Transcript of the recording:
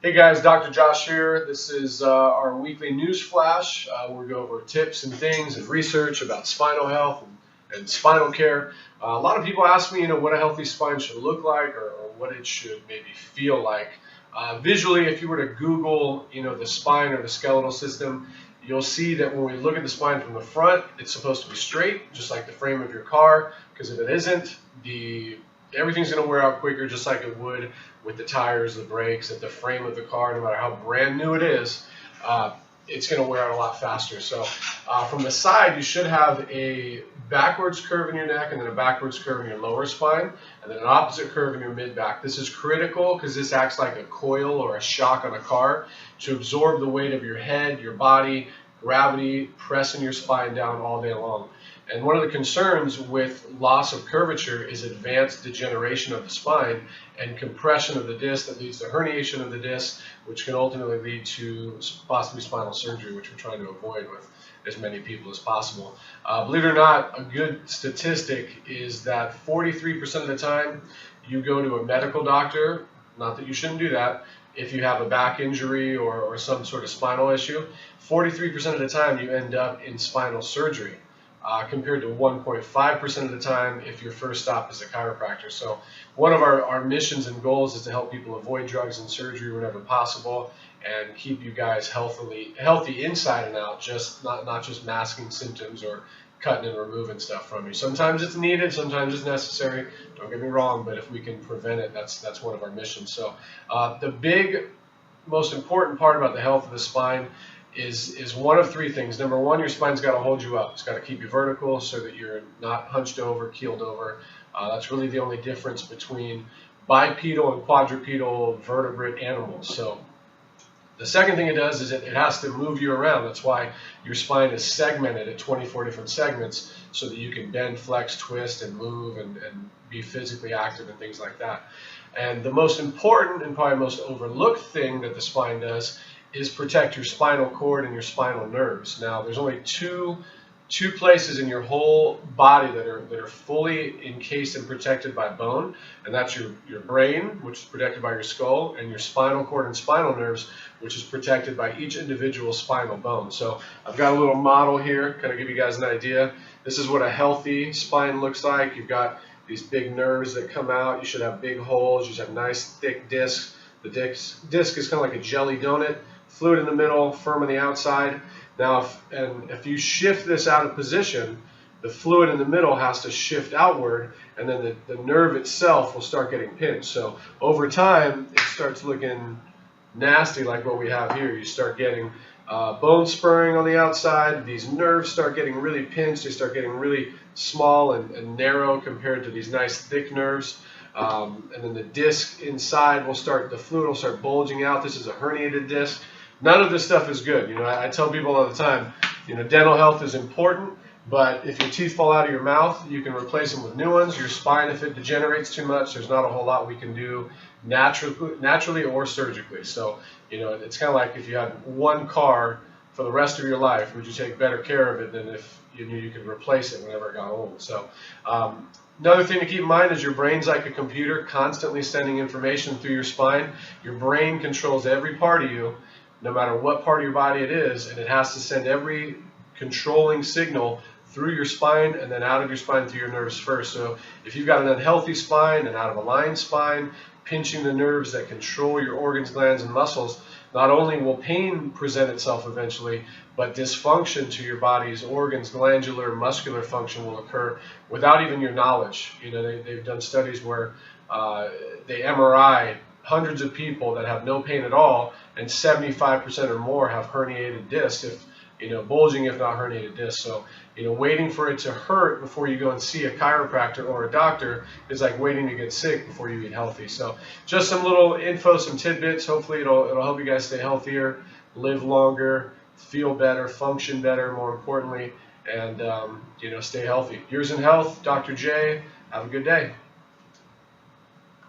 Hey guys, Dr. Josh here. This is our weekly news flash. We'll go over tips and things and research about spinal health and spinal care. A lot of people ask me, what a healthy spine should look like or what it should maybe feel like. Visually, if you were to Google, the spine or the skeletal system, you'll see that when we look at the spine from the front, it's supposed to be straight, just like the frame of your car, because if it isn't, everything's going to wear out quicker, just like it would with the tires, the brakes, at the frame of the car. No matter how brand new it is, it's going to wear out a lot faster. So from the side, you should have a backwards curve in your neck and then a backwards curve in your lower spine and then an opposite curve in your mid-back. This is critical because this acts like a coil or a shock on a car to absorb the weight of your head, your body, gravity, pressing your spine down all day long. And one of the concerns with loss of curvature is advanced degeneration of the spine and compression of the disc that leads to herniation of the disc, which can ultimately lead to possibly spinal surgery, which we're trying to avoid with as many people as possible. Believe it or not, a good statistic is that 43% of the time you go to a medical doctor, not that you shouldn't do that, if you have a back injury or some sort of spinal issue, 43% of the time you end up in spinal surgery. Compared to 1.5% of the time if your first stop is a chiropractor. So one of our missions and goals is to help people avoid drugs and surgery whenever possible and keep you guys healthy inside and out, not just masking symptoms or cutting and removing stuff from you. Sometimes it's needed, sometimes it's necessary, don't get me wrong, but if we can prevent it, that's one of our missions. So the most important part about the health of the spine is one of three things. Number one, your spine's got to hold you up. It's got to keep you vertical so that you're not hunched over, keeled over. That's really the only difference between bipedal and quadrupedal vertebrate animals. So the second thing it does is it has to move you around. That's why your spine is segmented at 24 different segments so that you can bend, flex, twist, and move and be physically active and things like that. And the most important and probably most overlooked thing that the spine does is protect your spinal cord and your spinal nerves. Now, there's only two places in your whole body that are fully encased and protected by bone, and that's your brain, which is protected by your skull, and your spinal cord and spinal nerves, which is protected by each individual spinal bone. So I've got a little model here, kind of give you guys an idea. This is what a healthy spine looks like. You've got these big nerves that come out. You should have big holes. You should have nice thick discs. The disc is kind of like a jelly donut. Fluid in the middle, firm on the outside. Now, if you shift this out of position, the fluid in the middle has to shift outward, and then the nerve itself will start getting pinched. So over time, it starts looking nasty like what we have here. You start getting bone spurring on the outside. These nerves start getting really pinched. They start getting really small and narrow compared to these nice thick nerves. And then the disc inside the fluid will start bulging out. This is a herniated disc. None of this stuff is good. I tell people all the time, dental health is important, but if your teeth fall out of your mouth, you can replace them with new ones. Your spine, if it degenerates too much, there's not a whole lot we can do naturally or surgically. So, it's kind of like if you had one car for the rest of your life, would you take better care of it than if you knew you could replace it whenever it got old? So, another thing to keep in mind is your brain's like a computer constantly sending information through your spine. Your brain controls every part of you, no matter what part of your body it is, and it has to send every controlling signal through your spine and then out of your spine through your nerves first. So if you've got an unhealthy spine, an out of aligned spine, pinching the nerves that control your organs, glands, and muscles, not only will pain present itself eventually, but dysfunction to your body's organs, glandular, muscular function will occur without even your knowledge. They've done studies where they MRI hundreds of people that have no pain at all, and 75% or more have herniated discs, bulging if not herniated discs. So, waiting for it to hurt before you go and see a chiropractor or a doctor is like waiting to get sick before you get healthy. So, just some little info, some tidbits. Hopefully, it'll help you guys stay healthier, live longer, feel better, function better, more importantly, and stay healthy. Yours in health, Dr. J. Have a good day.